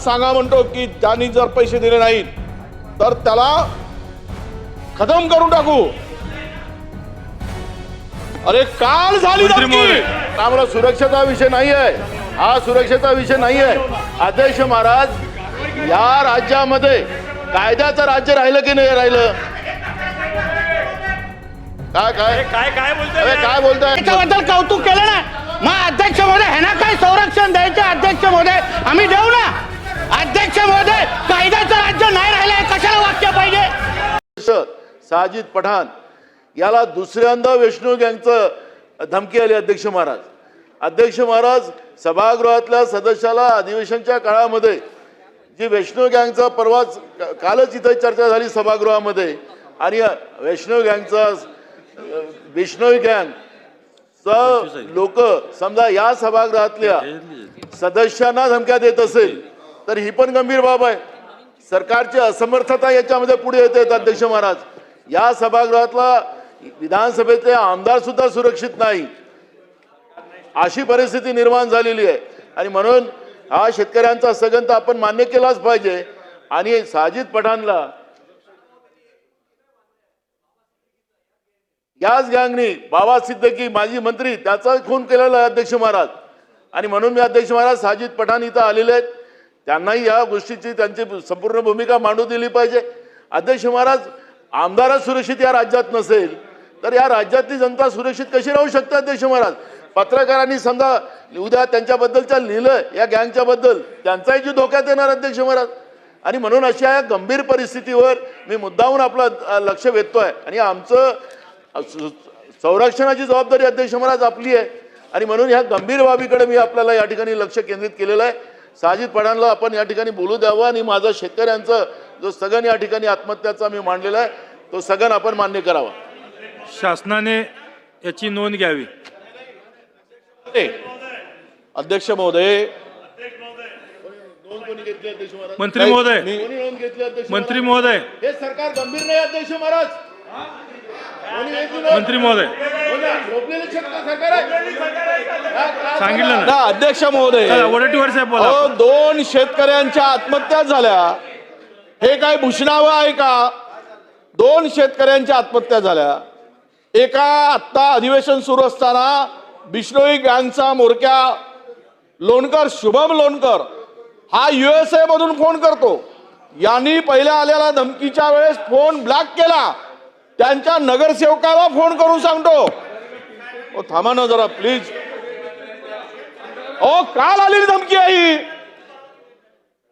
सांगा म्हणतो की ज्यांनी जर पैसे दिले नाहीत तर त्याला खतम करून टाकू। अरे काल झाली धमकी। आम्हाला सुरक्षेचा विषय नाही आहे, हा सुरक्षेचा विषय नाही आहे। अध्यक्ष महाराज, या राज्यामध्ये कायद्याचं राज्य राहिलं की नाही राहिलं? काय काय काय काय बोलताय, काय बोलताय? त्याच्याबद्दल कौतुक केलं ना, मग अध्यक्ष महोदय ह्यांना काय संरक्षण द्यायचं? अध्यक्ष महोदय आम्ही देऊ ना। अध्यक्ष महोदय, कायद्याचं राज्य नाही राहिलंय, कशाला वाक्य पाहिजे? साजिद पठाण याला दुसऱ्यांदा वैष्णव गँगचं धमकी आली। अध्यक्ष महाराज, अध्यक्ष महाराज, सभागृहातल्या सदस्याला अधिवेशनच्या काळामध्ये जी वैष्णव गँगचा परवाच कालच इथे चर्चा झाली सभागृहामध्ये, आणि वैष्णव गँगचा वैष्णवी गँग लोक समजा या सभागृहातल्या सदस्यांना धमक्या देत असेल तर ही पण गंभीर बाब आहे। सरकारची असमर्थता याच्यामध्ये पुढे येते। अध्यक्ष महाराज, या सभागृहातला विधानसभेचे आमदार सुद्धा सुरक्षित नाही, अशी परिस्थिती निर्माण झालेली आहे। आणि म्हणून हा शेतकऱ्यांचा सगंत आपण मान्य केलाच पाहिजे। आणि साजिद पठाणला याच गँगनी बाबा सिद्दीकी माजी मंत्री त्याचा खून केलेला आहे अध्यक्ष महाराज। आणि म्हणून मी अध्यक्ष महाराज साजिद पठाण इथं आलेले आहेत, त्यांनाही या गोष्टीची त्यांची संपूर्ण भूमिका मांडू दिली पाहिजे। अध्यक्ष महाराज, आमदारच सुरक्षित या राज्यात नसेल तर या राज्यातली जनता सुरक्षित कशी राहू शकते? अध्यक्ष महाराज, पत्रकारांनी समजा उद्या त्यांच्याबद्दलच्या लिहिलं या गँगच्या बद्दल, त्यांचाही जीव धोक्यात येणार अध्यक्ष महाराज। आणि म्हणून अशा या गंभीर परिस्थितीवर मी मुद्दामून आपलं लक्ष वेधतोय। आणि आमचं संरक्षणाची जबाबदारी अध्यक्ष महाराज आपली आहे, आणि म्हणून ह्या गंभीर बाबीकडे मी आपल्याला या ठिकाणी लक्ष केंद्रित केलेलं आहे। साजिद पठाणला आपण या ठिकाणी बोलू द्यावं, आणि माझा शेतकऱ्यांचं जो सगन या ठिकाणी आत्महत्याचा मी मांडलेला आहे तो सगन आपण मान्य करावा। शासनाने याची नोंद घ्यावी। अध्यक्ष महोदय, मंत्री महोदय, मंत्री महोदय, हे सरकार गंभीर नाही अध्यक्ष महाराज। मंत्री महोदय सांगितलं ना अध्यक्ष महोदय, वडेट्टीवार साहेब बोला। दोन शेतकऱ्यांच्या आत्महत्या झाल्या, हे काय भूषणावं आहे का? दोन शेतकऱ्यांच्या आत्महत्या झाल्या। एका आत्ता अधिवेशन सुरू असताना बिश्नोई गँगचा मोरक्या लोणकर, शुभम लोणकर हा USA मधून फोन करतो। यांनी पहिल्या आलेल्या धमकीच्या वेळेस फोन ब्लॉक केला, त्यांच्या नगरसेवकाला फोन करून सांगतो, ओ थांबा ना जरा प्लीज, ओ काल आलेली धमकी आहे।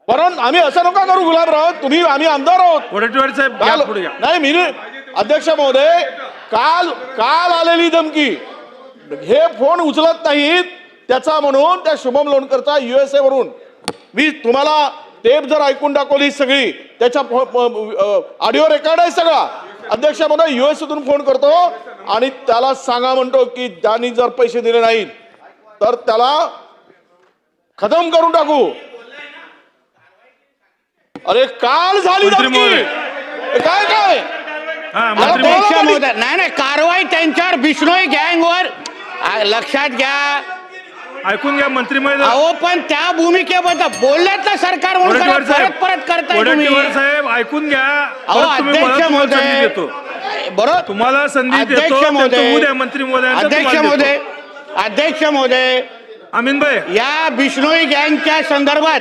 परंतु आम्ही असं नका करू गुलाबराव, तुम्ही आम्ही आमदार आहोत। वडेट्टीवार साहेब पुढे घ्या। नाही मी अध्यक्ष महोदय, काल आलेली धमकी, हे फोन उचलत नाहीत त्याचा, म्हणून त्या शुभम लोणकरचा USA वरून मी तुम्हाला टेप जर ऐकून दाखवली सगळी, त्याच्या ऑडिओ रेकॉर्ड आहे सगळा। अध्यक्ष महोदय USA फोन करतो आणि त्याला सांगा म्हणतो की ज्यांनी जर पैसे दिले नाहीत तर त्याला खतम करून टाकू। अरे काल झाली धमकी, काय काय अध्यक्ष महोदय, नाही कारवाई त्यांच्यावर बिश्नोई गँगवर लक्षात घ्या, ऐकून घ्या मंत्री महोदय। अहो पण त्या भूमिकेबद्दल बोलल्यात ना सरकार म्हणून परत करताय तुम्ही। वडेट्टीवार साहेब ऐकून घ्या। अध्यक्ष महोदय, बरोबर तुम्हाला संधी देतो। अध्यक्ष महोदय, मंत्री महोदय, अध्यक्ष महोदय अमीन भाई, या बिश्नोई गँगच्या संदर्भात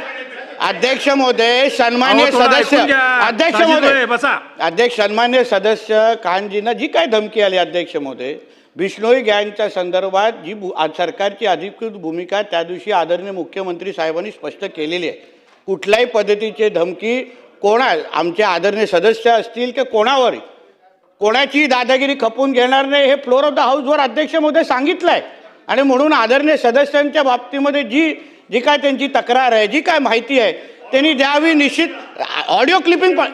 अध्यक्ष महोदय, सन्मान्य सदस्य, अध्यक्ष महोदय बसा, अध्यक्ष सन्मान्य सदस्य खानजींना जी काय धमकी आली अध्यक्ष महोदय, बिश्नोई गँगच्या संदर्भात जी सरकारची अधिकृत भूमिका त्या दिवशी आदरणीय मुख्यमंत्री साहेबांनी स्पष्ट केलेली आहे। कुठल्याही पद्धतीची धमकी आमचे आदरणीय सदस्य असतील की कोणावर कोणाची दादागिरी खपून घेणार नाही, हे फ्लोर ऑफ द हाऊसवर अध्यक्ष महोदय सांगितलंय। आणि म्हणून आदरणीय सदस्यांच्या बाबतीमध्ये जी काय त्यांची तक्रार आहे, जी काय माहिती आहे त्यांनी द्यावी निश्चित। ऑडिओ क्लिपिंग पण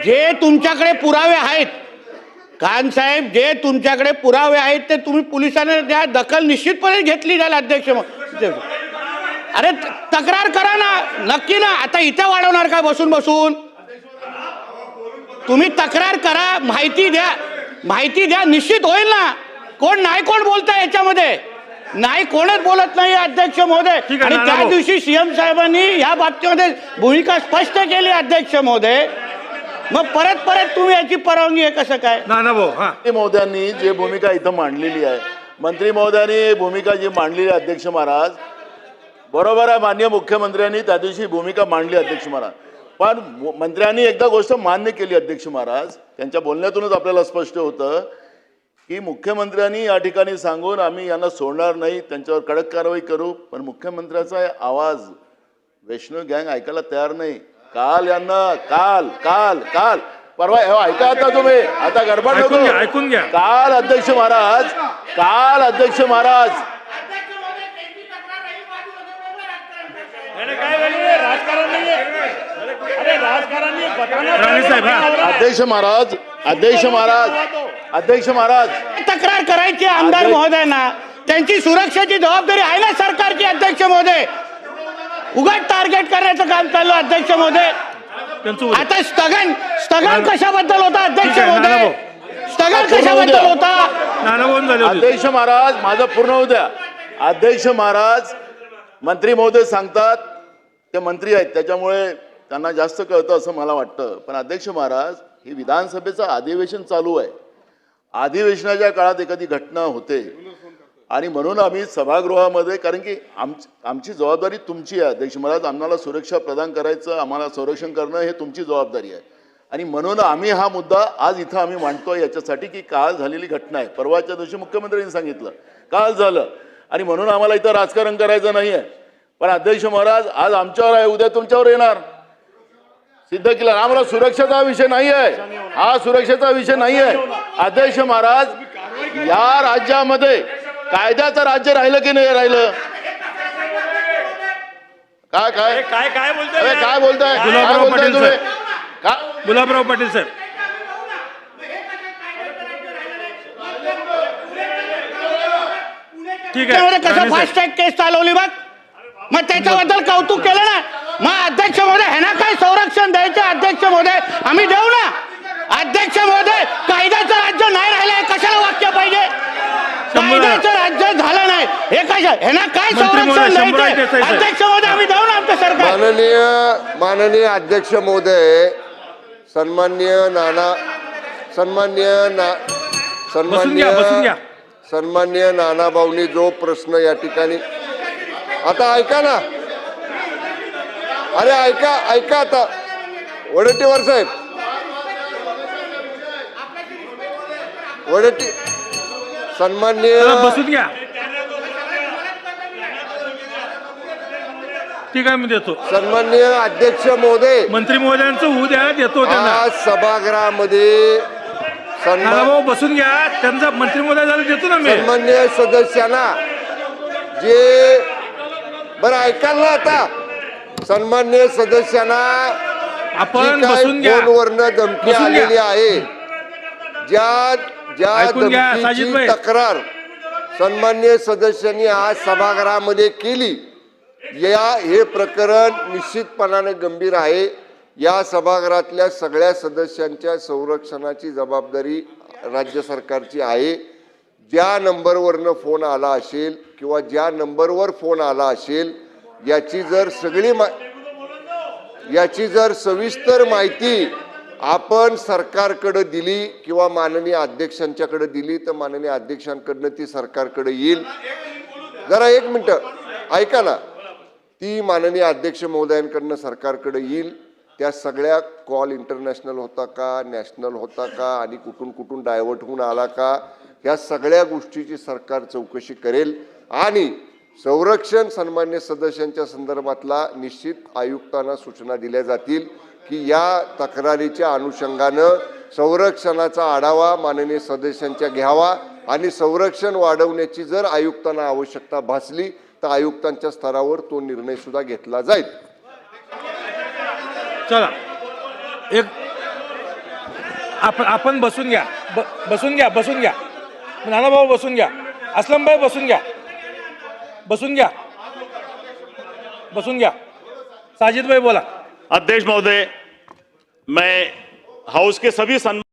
जे तुमच्याकडे पुरावे आहेत खान साहेब, जे तुमच्याकडे पुरावे आहेत ते तुम्ही पोलिसांना द्या, दखल निश्चितपणे घेतली जाईल अध्यक्ष महोदय। अरे तक्रार करा ना, नक्की ना, आता इथं वाढवणार का बसून बसून? तुम्ही तक्रार करा, माहिती द्या, निश्चित होईल ना। कोण नाही कोण बोलताय याच्यामध्ये, नाही, कोणच बोलत नाही अध्यक्ष महोदय. ठीक आहे, आणि त्या नानाभाऊ. दिवशी सीएम साहेबांनी या बाबतीमध्ये भूमिका स्पष्ट केली अध्यक्ष महोदय. मग परत तुम्ही याची परवानगी आहे कसं काय? नाना भाऊ हा मंत्री महोदयांनी जे भूमिका इथं मांडलेली आहे, मंत्री महोदयांनी भूमिका जी मांडलेली आहे अध्यक्ष महाराज, बरोबर आहे. माननीय मुख्यमंत्र्यांनी त्या दिवशी भूमिका मांडली अध्यक्ष महाराज, पण मंत्र्यांनी एकदा गोष्ट मान्य केली अध्यक्ष महाराज, त्यांच्या बोलण्यातूनच आपल्याला स्पष्ट होतं की मुख्यमंत्र्यांनी या ठिकाणी सांगून आम्ही यांना सोडणार नाही, त्यांच्यावर कडक कारवाई करू, पण मुख्यमंत्र्याचा आवाज वैष्णव गँग ऐकायला तयार नाही. काल यांना काल काल काल परवा ऐका आता तुम्ही, आता गडबड नको. ऐकून घ्या. काल अध्यक्ष महाराज राणे साहेब हा अध्यक्ष महाराज तक्रार करायची आमदार महोदयांना, त्यांची सुरक्षेची जबाबदारी आहे ना सरकारची अध्यक्ष महोदय. उगाच टार्गेट करण्याचं काम चालू अध्यक्ष महोदय. त्यांचं आता स्थगन कशाबद्दल होता अध्यक्ष ठीक आहे, महोदय? नानाभाऊ. स्थगन कशाबद्दल होता? नाना भाऊ झाले होते. अध्यक्ष महाराज माझं पूर्ण होऊ द्या. अध्यक्ष महाराज, मंत्री महोदय सांगतात, ते मंत्री आहेत त्याच्यामुळे त्यांना जास्त कळतं असं मला वाटतं, पण अध्यक्ष महाराज हे विधानसभेचं अधिवेशन चालू आहे. अधिवेशनाच्या काळात एखादी घटना होते आणि म्हणून आम्ही सभागृहामध्ये, कारण की आमची जबाबदारी तुमची आहे अध्यक्ष महाराज, आम्हाला सुरक्षा प्रदान करायचं, आम्हाला संरक्षण करणं हे तुमची जबाबदारी आहे, आणि म्हणून आम्ही हा मुद्दा आज इथं आम्ही मांडतोय याच्यासाठी की काल झालेली घटना आहे. परवाच्या दिवशी मुख्यमंत्र्यांनी सांगितलं काल झालं, आणि म्हणून आम्हाला इथं राजकारण करायचं नाही आहे. पण अध्यक्ष महाराज आज आमच्यावर आहे, उद्या तुमच्यावर येणार. सिद्ध केलं. आम्हाला सुरक्षेचा विषय नाही आहे, हा सुरक्षेचा विषय नाही आहे अध्यक्ष महाराज. या राज्यामध्ये कायद्याचं राज्य राहिलं की नाही राहिलं? काय काय काय बोलताय? अरे काय बोलताय? काय गुलाबराव बोलताय पाटील तुम्ही? साहेब. काय गुलाबराव पाटील साहेब ठीक आहे. कसं राणे फास्ट साहेब. ट्रॅक केस चालवली बघ, मग त्याच्याबद्दल कौतुक केलं ना. मग अध्यक्ष महोदय ह्यांना काय संरक्षण द्यायचं अध्यक्ष महोदय? आम्ही देऊ ना अध्यक्ष महोदय. कायद्याचं राज्य नाही राहिलंय, कशाला वाक्य पाहिजे? कायद्याचं राज्य झालं नाही हे कशा, ह्यांना काय मंत्री महोदय, संरक्षण 100 द्यायचं? आहे, साहेब. अध्यक्ष महोदय आम्ही देऊ ना आमचं सरकार. माननीय अध्यक्ष महोदय, बसून घ्या. सन्मान्य नाना भाऊनी जो प्रश्न या ठिकाणी, आता ऐका ना, अरे ऐका आता वडेट्टीवार साहेब, सन्मान्य बसून घ्या. ठीक आहे, मी देतो. सन्मान्य अध्यक्ष महोदय, मंत्री महोदयांचं होऊ द्या, देतो त्यांना. आज सभागृहामध्ये नाना भाऊ बसून घ्या, त्यांचा मंत्री महोदय झालं देतो ना मी. सन्मान्य सदस्यांना जे बरं ऐकाल ना, आता सन्मान्य सदस्यांना आपण जी काय बसून घ्या. फोनवरनं धमकी बसून घ्या. आलेली आहे, ज्या ऐकून घ्या, धमकीची साजिदभाई. तक्रार सन्मान्य सदस्यांनी आज सभागृहामध्ये केली, हे प्रकरण निश्चितपणाने गंभीर आहे. या सभागृहातल्या सगळ्या सदस्यांच्या संरक्षणाची जबाबदारी राज्य सरकारची आहे. ज्या नंबरवरनं फोन आला असेल किंवा ज्या नंबरवर फोन आला असेल याची जर सविस्तर माहिती आपण सरकारकडे दिली किंवा माननीय अध्यक्षांच्याकडे दिली तर माननीय अध्यक्षांकडनं ती सरकारकडे येईल. जरा एक मिनिट ऐका ना, ती माननीय अध्यक्ष महोदयांकडनं सरकारकडे येईल. त्या सगळ्या कॉल इंटरनॅशनल होता का, नॅशनल होता का, आणि कुठून डायव्हर्ट होऊन आला का, ह्या सगळ्या गोष्टीची सरकार चौकशी करेल. आणि संरक्षण सन्मान्य सदस्यांच्या संदर्भातला निश्चित आयुक्तांना सूचना दिल्या जातील की या तक्रारीच्या अनुषंगानं संरक्षणाचा आढावा माननीय सदस्यांच्या घ्यावा, आणि संरक्षण वाढवण्याची जर आयुक्तांना आवश्यकता भासली तर आयुक्तांच्या स्तरावर तो निर्णय सुद्धा घेतला जाईल. चला एक आपण बसून घ्या. बसून घ्या नाना भाऊ, बसून घ्या. असलम भाई बसून घ्या. साजिद भाई बोला. अध्यक्ष महोदय, मैं हाउस के सभी